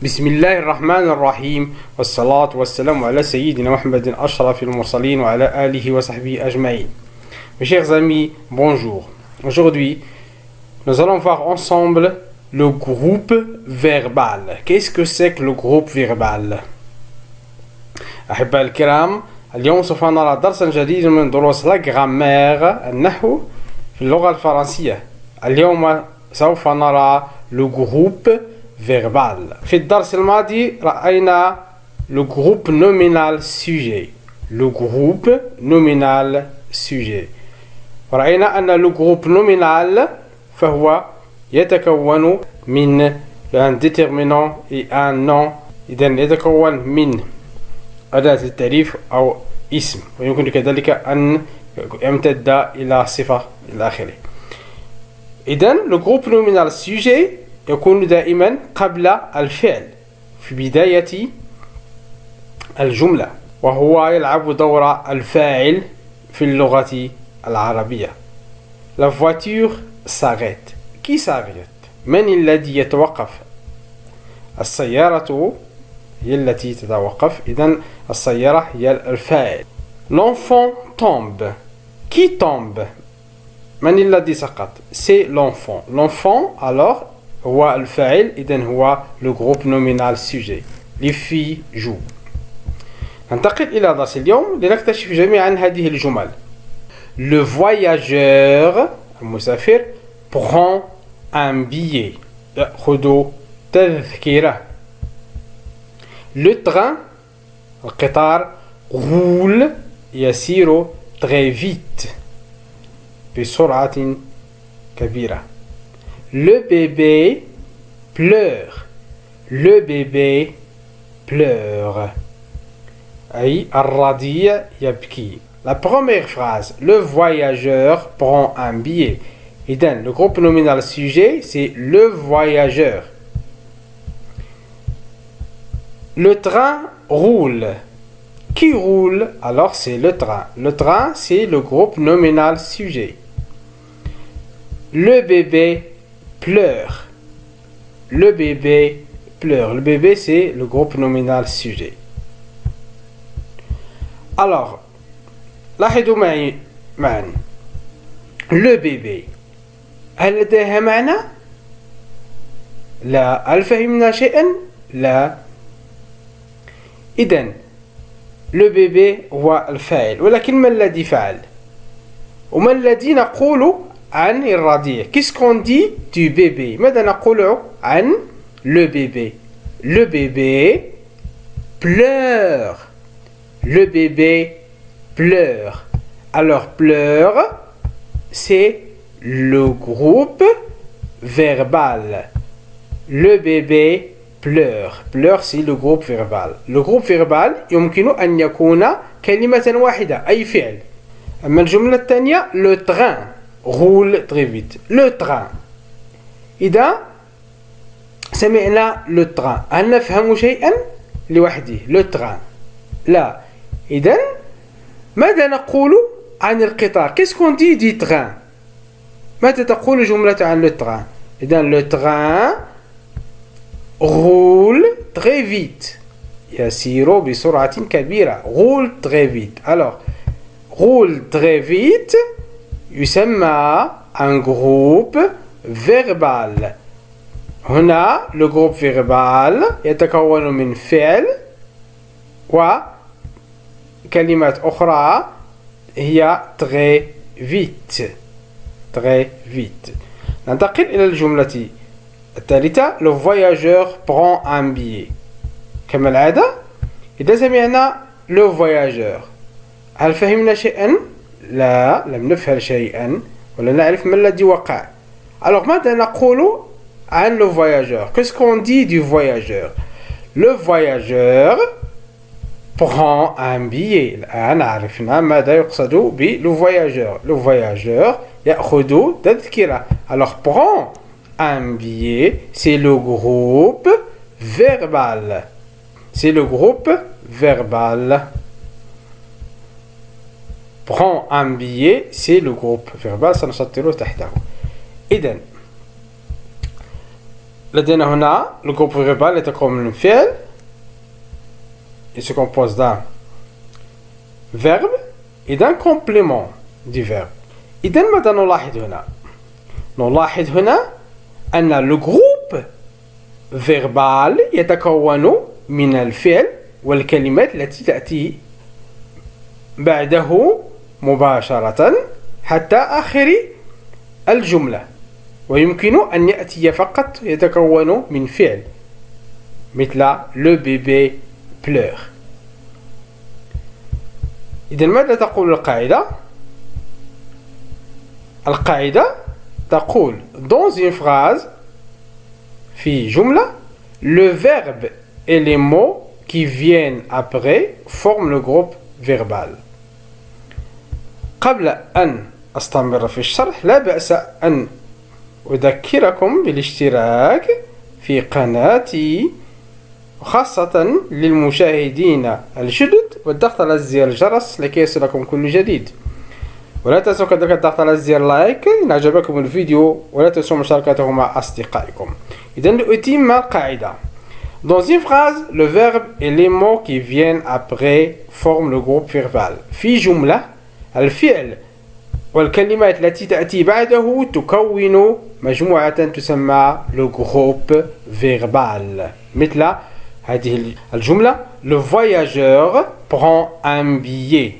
بسم الله الرحمن الرحيم والصلاة والسلام على سيدنا محمد أشرف المرسلين وعلى آله وصحبه أجمعين. Mes chers amis, bonjour. Aujourd'hui, nous allons voir ensemble le groupe verbal. Qu'est-ce que c'est que le groupe verbal؟ أحبائي الكرام، اليوم سوف نرى درسا جديدا من دروس لا grammaire النحو في اللغة الفرنسية. اليوم سوف نرى le groupe verbal. في الدرس الماضي رأينا le groupe nominal sujet. Le groupe nominal sujet. ورأينا أن le groupe nominal فهو يتكون من un déterminant et un nom. إذا يتكون من أداة التعريف أو اسم، ويمكن كذلك أن يمتد إلى صفة إلى آخره. إذا le groupe nominal sujet يكون دائما قبل الفعل في بداية الجملة، وهو يلعب دور الفاعل في اللغة العربية. La voiture s'arrête. Qui s'arrête؟ من الذي يتوقف؟ السيارة هي التي تتوقف، إذن السيارة هي الفاعل. L'enfant tombe. Qui tombe؟ من الذي سقط؟ C'est l'enfant. L'enfant alors هو الفاعل، إذن هو le groupe nominal sujet. Les filles jouent. ننتقل إلى درس اليوم لنكتشف جميعا هذه الجمل. Le voyageur المسافر prend un billet. يأخذ تذكرة. Le train القطار roule يسير très vite بسرعة كبيرة. Le bébé pleure. Le bébé pleure. أي الرضيع يبكي. La première phrase, le voyageur prend un billet. إذن le groupe nominal sujet c'est le voyageur. Le train roule. Qui roule? Alors c'est le train. Le train c'est le groupe nominal sujet. Le bébé pleure. Le bébé pleure. Le bébé c'est le groupe nominal sujet. Alors لاحظوا معا le bébé هل لديها معنى؟ لا. هل فهمنا شيئا؟ لا. إذن le bébé هو الفاعل، ولكن ما الذي فعل؟ وما الذي نقول عن الرضيع؟ Qu'est-ce qu'on dit du bébé؟ ماذا نقول عن le bébé؟ Le bébé pleure. Le bébé pleure. Alors pleure c'est le groupe verbal. Le bébé pleure. Pleure c'est le groupe verbal. Le groupe verbal يمكن أن يكون كلمة واحدة أي فعل. أما الجملة الثانية le train roule très vite. Le train. إذا سمعنا le train هل نفهم شيئا لوحده؟ le train لا. إذن ماذا نقول عن القطار؟ Qu'est-ce qu'on dit du train؟ ماذا تقول جملة عن le train؟ إذن le train roule très vite. يسير بسرعة كبيرة. roule très vite. Alors roule très vite يسمى un groupe verbal. هنا le groupe verbal يتكون من فعل وكلمات أخرى هي très vite. Très vite. ننتقل إلى الجملة الثالثة. Le voyageur prend un billet. كما العادة إذا سمعنا le voyageur هل فهمنا شيئا؟ لا، لم نفهم شيئا ولا نعرف ما الذي وقع. Alors ماذا نقول عن le voyageur؟ Qu'est-ce qu'on dit du voyageur؟ Le voyageur prend un billet. الآن عرفنا ماذا يقصد ب le voyageur. Le voyageur يأخذ تذكرة. Alors prend un billet c'est le groupe verbal. C'est le groupe verbal. Prend un billet c'est le groupe verbal سنسطر تحته. إذن لدينا هنا le groupe verbal يتكون من فعل. Il se compose d'un verbe et d'un complément du verbe. إذن ماذا نلاحظ هنا؟ نلاحظ هنا أن le groupe verbal يتكون من الفعل والكلمات التي تأتي بعده مباشرة حتى آخر الجملة، ويمكن أن يأتي فقط يتكون من فعل مثل le bébé pleure. إذن ماذا تقول القاعدة؟ القاعدة تقول dans une phrase في جملة le verbe et les mots qui viennent après forment le groupe verbal. قبل أن أستمر في الشرح لا بأس أن أذكركم بالاشتراك في قناتي، خاصة للمشاهدين الجدد، والضغط على زر الجرس لكي يصلكم كل جديد. ولا تنسوا كذلك الضغط على زر لايك إن أعجبكم الفيديو، ولا تنسوا مشاركته مع أصدقائكم. إذا لأتم القاعدة. Dans une phrase, le verbe et les mots qui viennent après forment le groupe verbal. في جملة الفعل والكلمات التي تأتي بعده تكون مجموعة تسمى le groupe verbal. مثل هذه الجملة le voyageur prend un billet.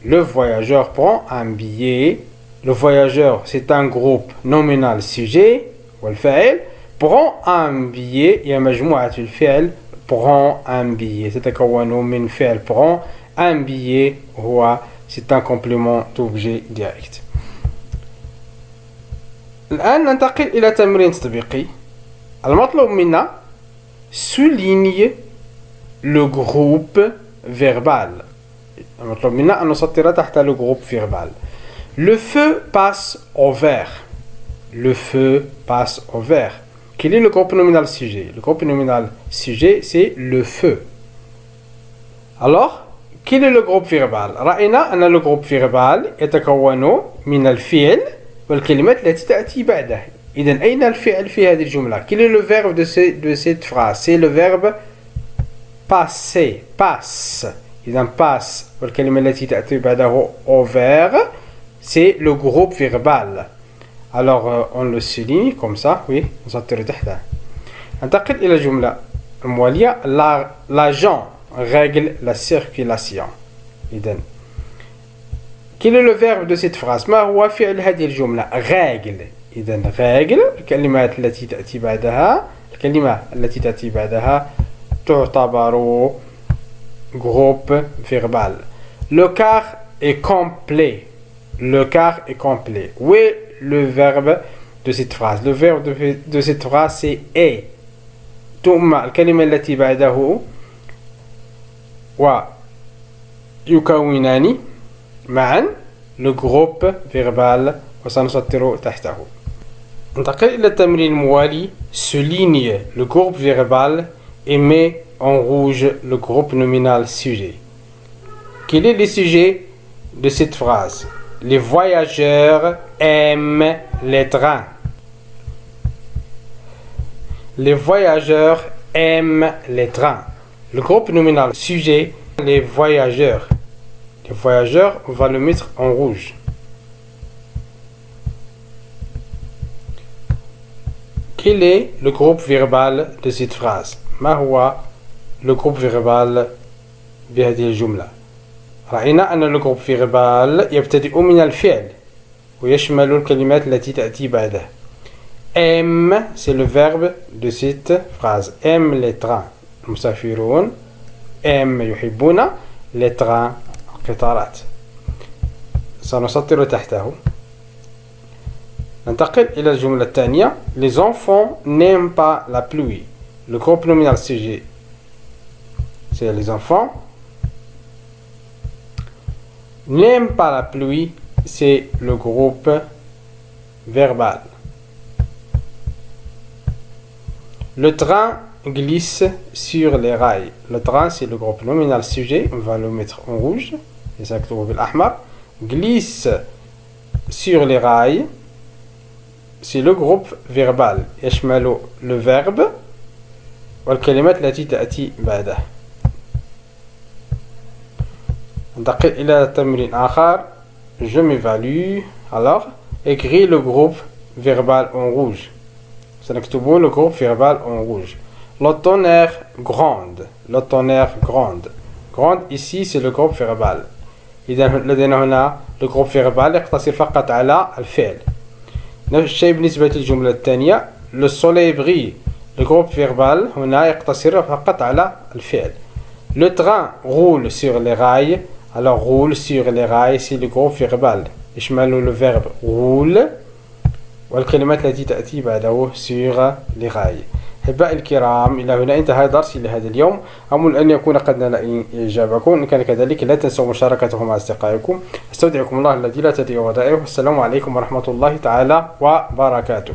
Le voyageur prend un billet. Le voyageur c'est un groupe nominal sujet والفاعل. prend un billet هي مجموعة الفعل prend un billet تتكون من فعل prend. un billet هو c'est un complément d'objet direct. الآن ننتقل إلى تمرين تطبيقي. المطلوب منا souligne le groupe verbal. المطلوب منا أن نسطر تحت le groupe verbal. Le feu passe au vert. Le feu passe au vert. Quel est le groupe nominal sujet? Le groupe nominal sujet c'est le feu. Alors quel est le groupe verbal؟ رأينا أن le groupe verbal يتكون من الفعل والكلمات التي تأتي بعده. إذن أين الفعل في هذه الجملة؟ Quel est le verbe de cette phrase? C'est le verbe passer, passe. إذن passe والكلمة التي تأتي بعده au vert c'est le groupe verbal. Alors on le souligne comme ça, oui, نسطر تحته. ننتقل إلى الجملة الموالية. L'agent règle la circulation. إذن quel est le verbe de cette phrase؟ ما هو فعل هذه الجملة؟ règle. إذن règle الكلمة التي تأتي بعدها تعتبر groupe verbal. Le car est complet. Le car est complet. Où est le verbe de cette phrase? Le verbe de cette phrase c'est est. ثم الكلمة التي بعده ويكونان معا le groupe verbal وسنسطر تحته. ننتقل إلى التمرين الموالي. souligne le groupe verbal et met en rouge le groupe nominal sujet. Quel est le sujet de cette phrase? Les voyageurs aiment les trains. Les voyageurs aiment les trains. Le groupe nominal sujet, les voyageurs. Les voyageurs, on va le mettre en rouge. Quel est le groupe verbal de cette phrase? ما هو le groupe verbal بهذه الجملة؟ رأينا أن le groupe verbal يبتدئ من الفعل ويشمل الكلمات التي تأتي بعده. aime c'est le verbe de cette phrase. aime les trains. المسافرون aime يحبون les trains القطارات. سنسطر تحته. ننتقل إلى الجملة الثانية. Les enfants n'aiment pas la pluie. Le groupe nominal sujet c'est les enfants. N'aiment pas la pluie c'est le groupe verbal. Le train glisse sur les rails. Le train c'est le groupe nominal sujet, on va le mettre en rouge. glisse sur les rails c'est le groupe verbal يشمل le verbe والكلمات التي تأتي بعده. ننتقل إلى تمرين آخر. Je m'évalue. Alors, écris le groupe verbal en rouge. سنكتب le groupe verbal en rouge. Le tonnerre grande. Le tonnerre grande. Grande ici c'est le groupe verbal. إذا لدينا هنا le groupe verbal يقتصر فقط على الفعل. نفس الشيء بالنسبة للجملة الثانية. Le soleil brille. Le groupe verbal هنا يقتصر فقط على الفعل. Le train roule sur les rails. Alors roule sur les rails c'est le groupe verbal. يشمل le verbe roule والكلمات التي تأتي بعده sur les rails. أحبائي الكرام، إلى هنا انتهى درسي لهذا اليوم. أمل أن يكون قد نال إعجابكم. إن كان كذلك لا تنسوا مشاركته مع أصدقائكم. أستودعكم الله الذي لا تضيع ودائعه. السلام عليكم ورحمة الله تعالى وبركاته.